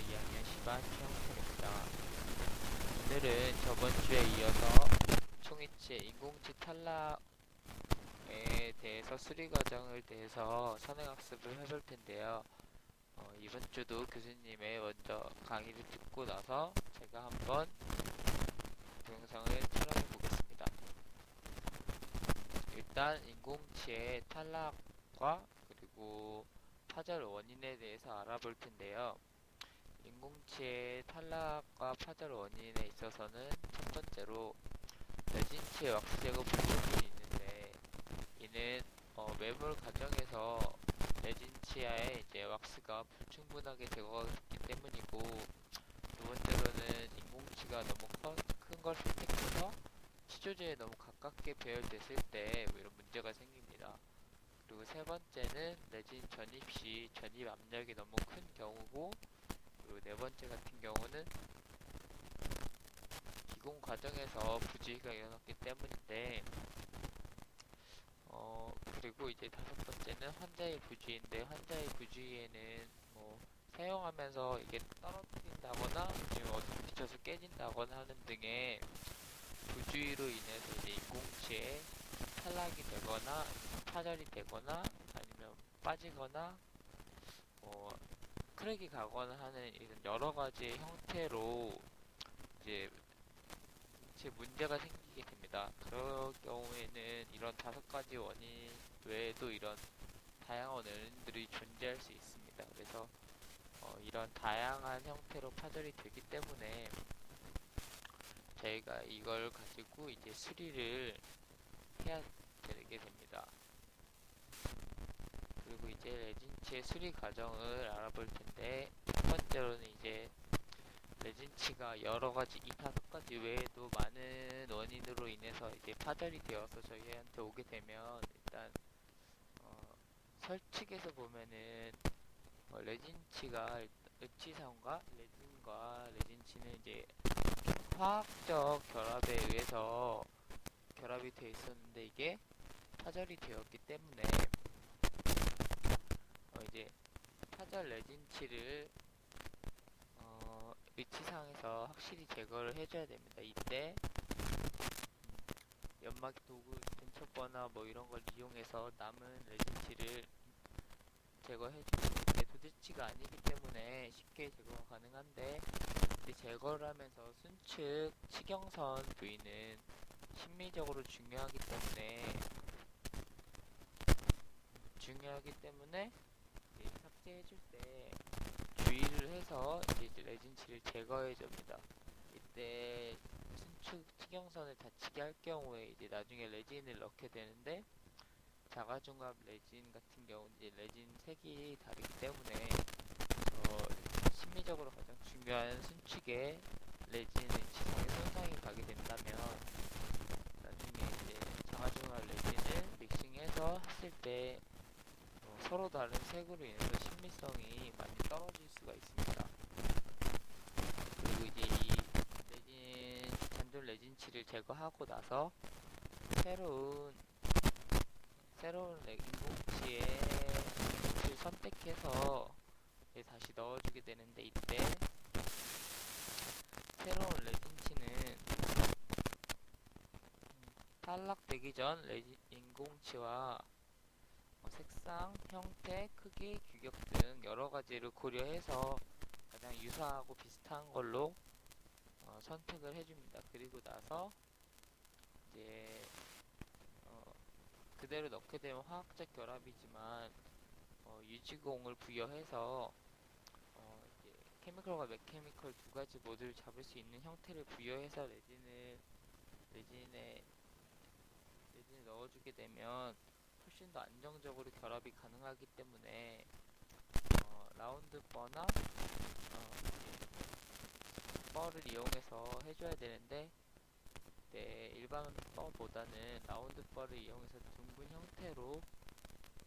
2학년 10반 최영택입니다. 오늘은 저번주에 이어서 총이치 인공지 탈락에 대해서 수리 과정을 대해서 선행학습을 해볼 텐데요. 이번 주도 교수님의 먼저 강의를 듣고 나서 제가 한번 동영상을 촬영해 보겠습니다. 일단 인공지의 탈락과 그리고 파절 원인에 대해서 알아볼 텐데요. 인공지의 탈락과 파절 원인에 있어서는 첫 번째로 레진치의 왁스 제거 부족이 있는데, 이는 매몰 과정에서 레진치아의 이제 왁스가 불충분하게 제거가 됐기 때문이고, 두 번째로는 인공치가 너무 큰 걸 선택해서 치조제에 너무 가깝게 배열됐을 때 이런 문제가 생깁니다. 그리고 세 번째는 레진 전입 시 전입 압력이 너무 큰 경우고, 그리고 네 번째 같은 경우는 기공 과정에서 부주의가 일어났기 때문인데, 그리고 이제 다섯 번째는 환자의 부주의인데, 환자의 부주의에는 사용하면서 이게 떨어뜨린다거나 아니면 어디 부딪혀서 깨진다거나 하는 등의 부주의로 인해서 이제 인공치에 탈락이 되거나 파절이 되거나 아니면 빠지거나 크랙이 가거나 하는 이런 여러 가지 형태로 이제 문제가 생기게 됩니다. 그럴 경우에는 이런 다섯 가지 원인 외에도 이런 다양한 원인들이 존재할 수 있습니다. 그래서 이런 다양한 형태로 파절이 되기 때문에 저희가 이걸 가지고 이제 수리를 해야 되게 됩니다. 그리고 이제 레진치의 수리 과정을 알아볼 텐데, 첫 번째로는 이제 레진치가 여러 가지 이 다섯 가지 외에도 많은 원인으로 인해서 이제 파절이 되어서 저희한테 오게 되면, 일단 설측에서 보면은 레진치가 읍치산과 레진과 레진치는 이제 화학적 결합에 의해서 결합이 되어 있었는데, 이게 파절이 되었기 때문에 이제 파절 레진치를 위치상에서 확실히 제거를 해줘야 됩니다. 이때 연막 도구 근처거나 이런 걸 이용해서 남은 레진치를 제거해주면, 이게 도대치가 아니기 때문에 쉽게 제거가 가능한데, 이제 제거를 하면서 순측 치경선 부위는 심리적으로 중요하기 때문에 이제 삭제해줄 때 주의를 해서 이제 레진치를 제거해 줍니다. 이때 순축 치경선을 다치게 할 경우에 이제 나중에 레진을 넣게 되는데, 자가중합 레진 같은 경우는 이제 레진 색이 다르기 때문에 심리적으로 가장 중요한 순축에 레진의 지상에 손상이 가게 된다면, 나중에 이제 자가중합 레진을 믹싱해서 했을 때 서로 다른 색으로 인해서 신미성이 많이 떨어질 수가 있습니다. 그리고 이제 이 잔존 레진치를 제거하고 나서 새로운 인공치를 선택해서 다시 넣어주게 되는데, 이때 새로운 레진치는 탈락되기 전 인공치와 색상, 형태, 크기, 규격 등 여러 가지를 고려해서 가장 유사하고 비슷한 걸로 선택을 해줍니다. 그리고 나서 이제 그대로 넣게 되면 화학적 결합이지만 유지공을 부여해서 이제 케미컬과 메케미컬 두 가지 모두를 잡을 수 있는 형태를 부여해서 레진에 넣어주게 되면 훨씬 더 안정적으로 결합이 가능하기 때문에 라운드 뻐나 뻐를 이용해서 해줘야 되는데, 일반 뻐보다는 라운드 뻐를 이용해서 둥근 형태로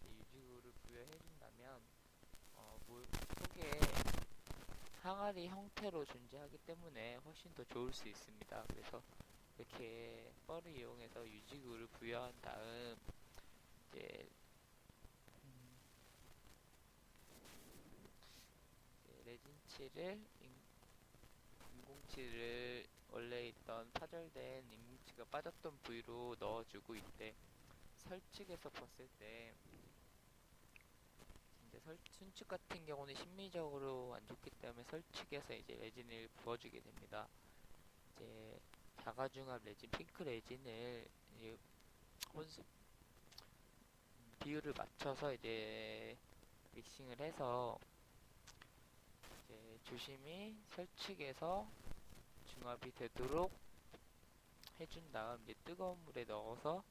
유지구를 부여해준다면 속에 항아리 형태로 존재하기 때문에 훨씬 더 좋을 수 있습니다. 그래서 이렇게 뻐를 이용해서 유지구를 부여한 다음 이제 인공치를 원래 있던 파절된 인공치가 빠졌던 부위로 넣어주고, 이때 설측에서 봤을 때 이제 순측 같은 경우는 심미적으로 안 좋기 때문에 설측에서 이제 레진을 부어주게 됩니다. 이제 자가중합 레진, 핑크 레진을 이제 혼수 비율을 맞춰서 이제 믹싱을 해서 이제 조심히 설측에서 중합이 되도록 해준 다음 이제 뜨거운 물에 넣어서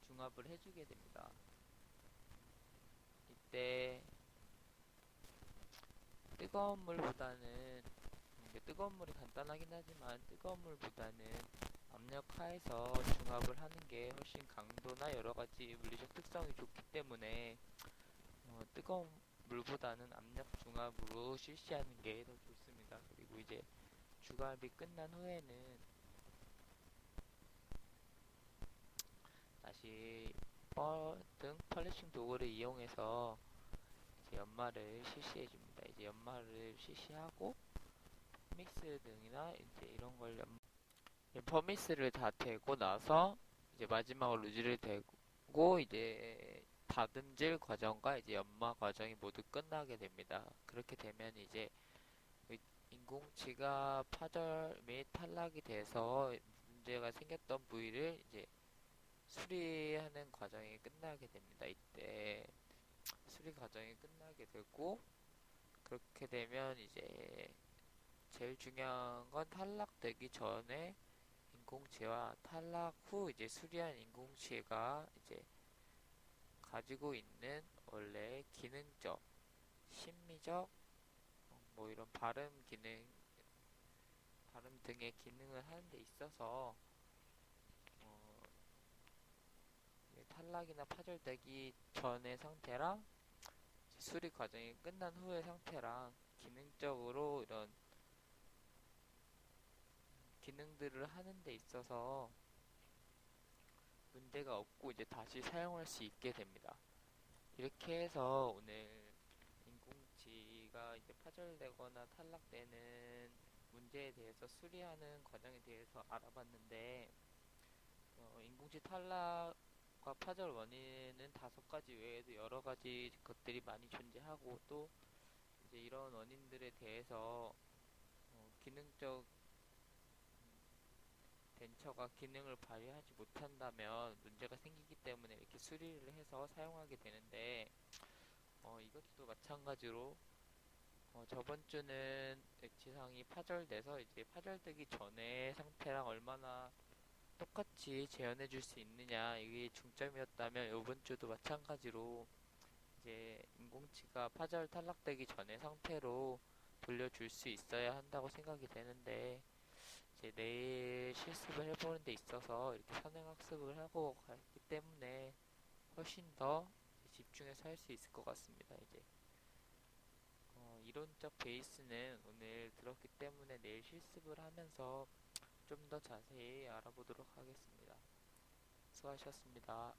중합을 해주게 됩니다. 이때 뜨거운 물보다는 뜨거운 물이 간단하긴 하지만 뜨거운 물보다는 압력 하에서 중합을 하는 게 훨씬 강도나 여러 가지 물리적 특성이 좋기 때문에 뜨거운 물보다는 압력 중합으로 실시하는 게 더 좋습니다. 그리고 이제 중합이 끝난 후에는 다시 등 펄리싱 도구를 이용해서 이제 연마를 실시해줍니다. 이제 연마를 실시하고 퍼미스 등이나 이제 이런 걸 퍼미스를 다 대고 나서 이제 마지막으로 루즈를 대고 이제 다듬질 과정과 이제 연마 과정이 모두 끝나게 됩니다. 그렇게 되면 이제 인공치가 파절 및 탈락이 돼서 문제가 생겼던 부위를 이제 수리하는 과정이 끝나게 됩니다. 이때 수리 과정이 끝나게 되고, 그렇게 되면 이제 제일 중요한 건 탈락되기 전에 인공치와 탈락 후 이제 수리한 인공치가 이제 가지고 있는 원래 기능적, 심미적, 뭐 이런 발음 등의 기능을 하는 데 있어서 탈락이나 파절되기 전의 상태랑 수리 과정이 끝난 후의 상태랑 기능적으로 이런 기능들을 하는 데 있어서 문제가 없고 이제 다시 사용할 수 있게 됩니다. 이렇게 해서 오늘 인공치가 이제 파절되거나 탈락되는 문제에 대해서 수리하는 과정에 대해서 알아봤는데, 인공치 탈락과 파절 원인은 5가지 외에도 여러 가지 것들이 많이 존재하고, 또 이제 이런 원인들에 대해서 기능적 덴처가 기능을 발휘하지 못한다면 문제가 생기기 때문에 이렇게 수리를 해서 사용하게 되는데, 이것도 마찬가지로 저번 주는 액체상이 파절돼서 이제 파절되기 전의 상태랑 얼마나 똑같이 재현해 줄 수 있느냐, 이게 중점이었다면 이번 주도 마찬가지로 이제 인공치가 파절 탈락되기 전의 상태로 돌려줄 수 있어야 한다고 생각이 되는데, 이제 내일 실습을 해보는 데 있어서 이렇게 선행학습을 하고 갔기 때문에 훨씬 더 집중해서 할 수 있을 것 같습니다. 이제 이론적 베이스는 오늘 들었기 때문에 내일 실습을 하면서 좀 더 자세히 알아보도록 하겠습니다. 수고하셨습니다.